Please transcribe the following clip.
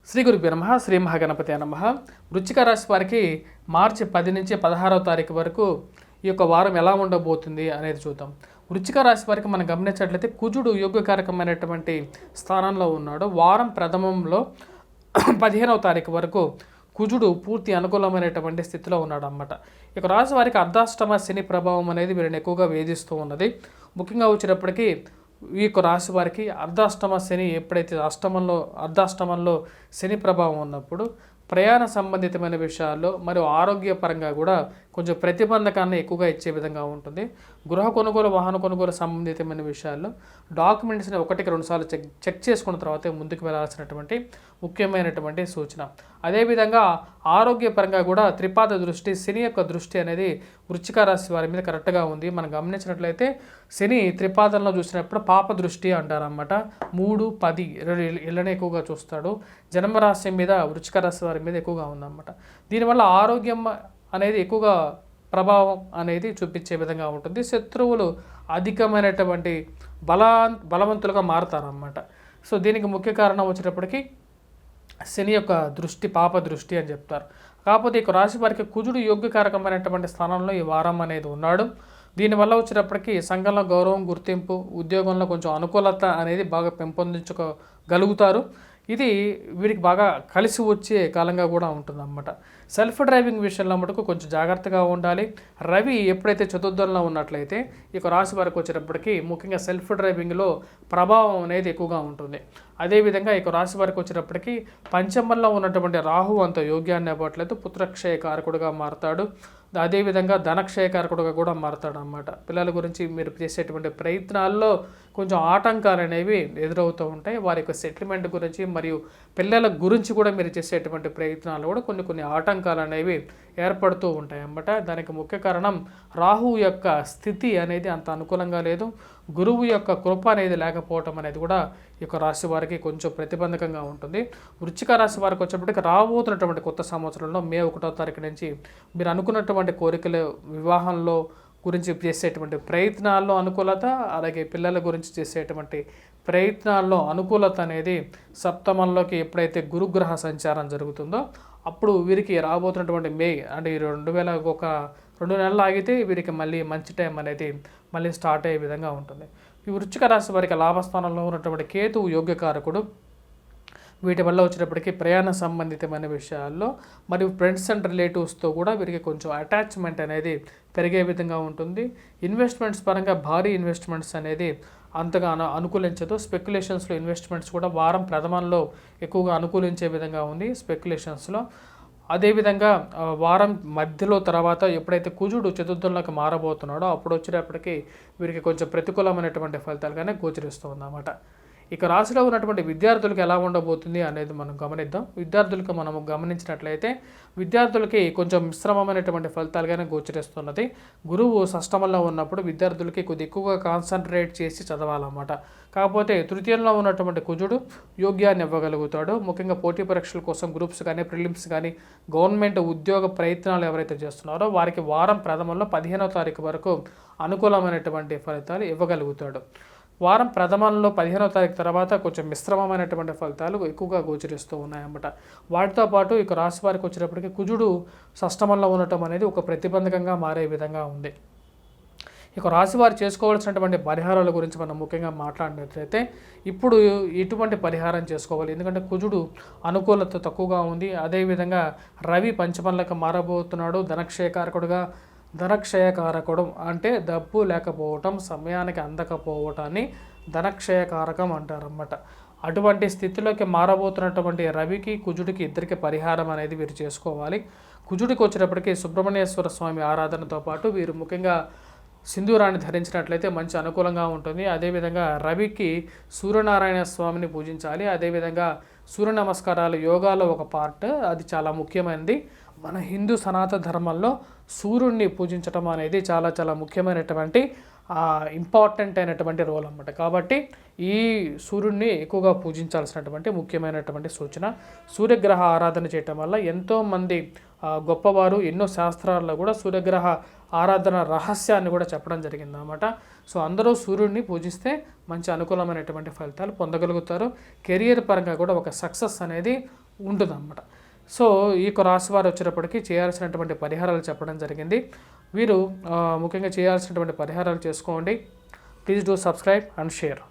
శ్రీ గురుభ్యో నమః. శ్రీ మహాగణపతి నమః. వృశ్చిక రాశి వారికి మార్చి 10 నుంచి 16వ తారీఖు వరకు ఈ యొక్క వారం ఎలా ఉండబోతుంది అనేది చూద్దాం. వృశ్చిక రాశి వారికి మనం గమనించినట్లయితే కుజుడు యోగ్యకారకమైనటువంటి స్థానంలో ఉన్నాడు. వారం ప్రథమంలో 15వ తారీఖు వరకు కుజుడు పూర్తి అనుకూలమైనటువంటి స్థితిలో ఉన్నాడు అన్నమాట. ఇక రాశి వారికి అర్ధాష్టమ శని ప్రభావం అనేది వీరిని ఎక్కువగా వేధిస్తూ ఉన్నది. ముఖ్యంగా వచ్చేటప్పటికీ ఈ యొక్క రాశి వారికి అర్ధాష్టమ శని ఎప్పుడైతే అర్ధాష్టమంలో శని ప్రభావం ఉన్నప్పుడు ప్రయాణ సంబంధితమైన విషయాల్లో మరియు ఆరోగ్యపరంగా కూడా కొంచెం ప్రతిబంధకాన్ని ఎక్కువగా ఇచ్చే విధంగా ఉంటుంది. గృహ కొనుగోలు, వాహన కొనుగోలు సంబంధితమైన విషయాల్లో డాక్యుమెంట్స్ని 1-2 సార్లు చెక్ చేసుకున్న తర్వాతే ముందుకు వెళ్ళాల్సినటువంటి ముఖ్యమైనటువంటి సూచన. అదేవిధంగా ఆరోగ్యపరంగా కూడా త్రిపాద దృష్టి, శని యొక్క దృష్టి అనేది వృశ్చిక రాశి వారి మీద కరెక్ట్గా ఉంది. మనం గమనించినట్లయితే శని త్రిపాదంలో చూసినప్పుడు పాప దృష్టి అంటారన్నమాట. 3, 10 ఇళ్ళనే ఎక్కువగా చూస్తాడు. జన్మరాశి మీద వృశ్చిక రాశి వారి మీద ఎక్కువగా ఉందన్నమాట. దీనివల్ల ఆరోగ్యం అనేది ఎక్కువగా ప్రభావం అనేది చూపించే విధంగా ఉంటుంది. శత్రువులు అధికమైనటువంటి బలవంతులుగా మారుతారన్నమాట. సో దీనికి ముఖ్య కారణం వచ్చేటప్పటికి శని యొక్క దృష్టి, పాప దృష్టి అని చెప్తారు. కాకపోతే ఇక రాశి వారికి కుజుడు యోగ్యకారకమైనటువంటి స్థానంలో ఈ వారం అనేది ఉన్నాడు. దీనివల్ల వచ్చేటప్పటికి సంఘంలో గౌరవం, గుర్తింపు, ఉద్యోగంలో కొంచెం అనుకూలత అనేది బాగా పెంపొందించుకోగలుగుతారు. ఇది వీరికి బాగా కలిసి వచ్చే కాలంగా కూడా ఉంటుందన్నమాట. సెల్ఫ్ డ్రైవింగ్ విషయంలో మటుకు కొంచెం జాగ్రత్తగా ఉండాలి. రవి ఎప్పుడైతే చతుర్థంలో ఉన్నట్లయితే ఇక రాశి వారికి వచ్చేటప్పటికి ముఖ్యంగా సెల్ఫ్ డ్రైవింగ్లో ప్రభావం అనేది ఎక్కువగా ఉంటుంది. అదేవిధంగా ఇక రాశి వారికి వచ్చేటప్పటికి పంచమంలో ఉన్నటువంటి రాహు అంత యోగ్యాన్ని ఇవ్వట్లేదు. పుత్రక్షయ కారకుడుగా మారతాడు. అదేవిధంగా ధనక్షయకారకుడుగా కూడా మారతాడు అన్నమాట. పిల్లల గురించి మీరు చేసేటువంటి ప్రయత్నాల్లో కొంచెం ఆటంకాలు అనేవి ఎదురవుతూ ఉంటాయి. వారి యొక్క సెటిల్మెంట్ గురించి మరియు పిల్లల గురించి కూడా మీరు చేసేటువంటి ప్రయత్నాలు కూడా కొన్ని ఆటంకాలు అనేవి ఏర్పడుతూ ఉంటాయి అన్నమాట. దానికి ముఖ్య కారణం రాహు యొక్క స్థితి అనేది అంత అనుకూలంగా లేదు. గురువు యొక్క కృప అనేది లేకపోవటం అనేది కూడా ఈ యొక్క రాశి వారికి కొంచెం ప్రతిబంధకంగా ఉంటుంది. వృశ్చిక రాశి వారికి వచ్చేప్పటికి రాబోతున్నటువంటి కొత్త సంవత్సరంలో మే 1వ తారీఖు నుంచి మీరు అనుకున్నటువంటి కోరికలు, వివాహంలో గురించి చేసేటువంటి ప్రయత్నాల్లో అనుకూలత, అలాగే పిల్లల గురించి చేసేటువంటి ప్రయత్నాల్లో అనుకూలత అనేది సప్తమంలోకి ఎప్పుడైతే గురుగ్రహ సంచారం జరుగుతుందో అప్పుడు వీరికి రాబోతున్నటువంటి మే అంటే 2 నెలలు ఆగితే వీరికి మళ్ళీ మంచి టైం అనేది మళ్ళీ స్టార్ట్ అయ్యే విధంగా ఉంటుంది. ఈ వృశ్చిక రాశి వారికి లాభస్థానంలో ఉన్నటువంటి కేతువు యోగ్యకారకుడు. వీటి వల్ల వచ్చేటప్పటికి ప్రయాణ సంబంధితమైన విషయాల్లో మరియు ఫ్రెండ్స్ అండ్ రిలేటివ్స్తో కూడా వీరికి కొంచెం అటాచ్మెంట్ అనేది పెరిగే విధంగా ఉంటుంది. ఇన్వెస్ట్మెంట్స్ పరంగా భారీ ఇన్వెస్ట్మెంట్స్ అనేది అంతగా అనుకూలించదు. స్పెక్యులేషన్స్లో ఇన్వెస్ట్మెంట్స్ కూడా వారం ప్రథమంలో ఎక్కువగా అనుకూలించే విధంగా ఉంది స్పెక్యులేషన్స్లో. అదేవిధంగా వారం మధ్యలో తర్వాత ఎప్పుడైతే కుజుడు చతుర్థంలోకి మారబోతున్నాడో అప్పుడు వచ్చేటప్పటికి వీరికి కొంచెం ప్రతికూలమైనటువంటి ఫలితాలుగానే గోచరిస్తుందన్నమాట. ఇక రాశిలో ఉన్నటువంటి విద్యార్థులకు ఎలా ఉండబోతుంది అనేది మనం గమనిద్దాం. విద్యార్థులకు మనము గమనించినట్లయితే విద్యార్థులకి కొంచెం మిశ్రమమైనటువంటి ఫలితాలుగానే గోచరిస్తున్నది. గురువు షష్టమంలో ఉన్నప్పుడు విద్యార్థులకి కొద్ది ఎక్కువగా కాన్సన్ట్రేట్ చేసి చదవాలన్నమాట. కాకపోతే తృతీయంలో ఉన్నటువంటి కుజుడు యోగ్యాన్ని ఇవ్వగలుగుతాడు. ముఖ్యంగా పోటీ పరీక్షల కోసం గ్రూప్స్ కానీ, ప్రిలిమ్స్ కానీ, గవర్నమెంట్ ఉద్యోగ ప్రయత్నాలు ఎవరైతే చేస్తున్నారో వారికి వారం ప్రథమంలో 15వ తారీఖు వరకు అనుకూలమైనటువంటి ఫలితాలు ఇవ్వగలుగుతాడు. వారం ప్రథమంలో 15వ తారీఖు తర్వాత కొంచెం మిశ్రమమైనటువంటి ఫలితాలు ఎక్కువగా గోచరిస్తూ ఉన్నాయన్నమాట. వాటితో పాటు ఇక రాశి వారికి వచ్చేటప్పటికి కుజుడు షష్టమంలో ఉండటం అనేది ఒక ప్రతిబంధకంగా మారే విధంగా ఉంది. ఇక రాశి వారు చేసుకోవాల్సినటువంటి పరిహారాల గురించి మనం ముఖ్యంగా మాట్లాడినట్లయితే ఇప్పుడు ఎటువంటి పరిహారం చేసుకోవాలి? ఎందుకంటే కుజుడు అనుకూలత తక్కువగా ఉంది. అదేవిధంగా రవి పంచమంలోకి మారబోతున్నాడు. ధనక్షయకారకుడు అంటే డబ్బు లేకపోవటం, సమయానికి అందకపోవటాన్ని ధనక్షయకారకం అంటారన్నమాట. అటువంటి స్థితిలోకి మారబోతున్నటువంటి రవికి, కుజుడికి ఇద్దరికి పరిహారం అనేది వీరు చేసుకోవాలి. కుజుడికి వచ్చేటప్పటికి సుబ్రహ్మణ్యేశ్వర స్వామి ఆరాధనతో పాటు వీరు ముఖ్యంగా సింధూరాన్ని ధరించినట్లయితే మంచి అనుకూలంగా ఉంటుంది. అదేవిధంగా రవికి సూర్యనారాయణ స్వామిని పూజించాలి. అదేవిధంగా సూర్య నమస్కారాలు యోగాలో ఒక పార్ట్, అది చాలా ముఖ్యమైనది. మన హిందూ సనాతన ధర్మంలో సూర్యుడిని పూజించడం అనేది చాలా చాలా ముఖ్యమైనటువంటి ఇంపార్టెంట్ అయినటువంటి రోల్ అన్నమాట. కాబట్టి ఈ సూర్యుడిని ఎక్కువగా పూజించాల్సినటువంటి ముఖ్యమైనటువంటి సూచన. సూర్యగ్రహ ఆరాధన చేయటం వల్ల ఎంతోమంది గొప్పవారు ఎన్నో శాస్త్రాల్లో కూడా సూర్యగ్రహ ఆరాధన రహస్యాన్ని కూడా చెప్పడం జరిగిందన్నమాట. సో అందరూ సూర్యుడిని పూజిస్తే మంచి అనుకూలమైనటువంటి ఫలితాలు పొందగలుగుతారు. కెరియర్ పరంగా కూడా ఒక సక్సెస్ అనేది ఉంటుందన్నమాట. సో ఈ యొక్క రాశి వారు వచ్చేటప్పటికి చేయాల్సినటువంటి పరిహారాలు చెప్పడం జరిగింది. వీరు ముఖ్యంగా చేయాల్సినటువంటి పరిహారాలు చేసుకోండి. Please do subscribe and share.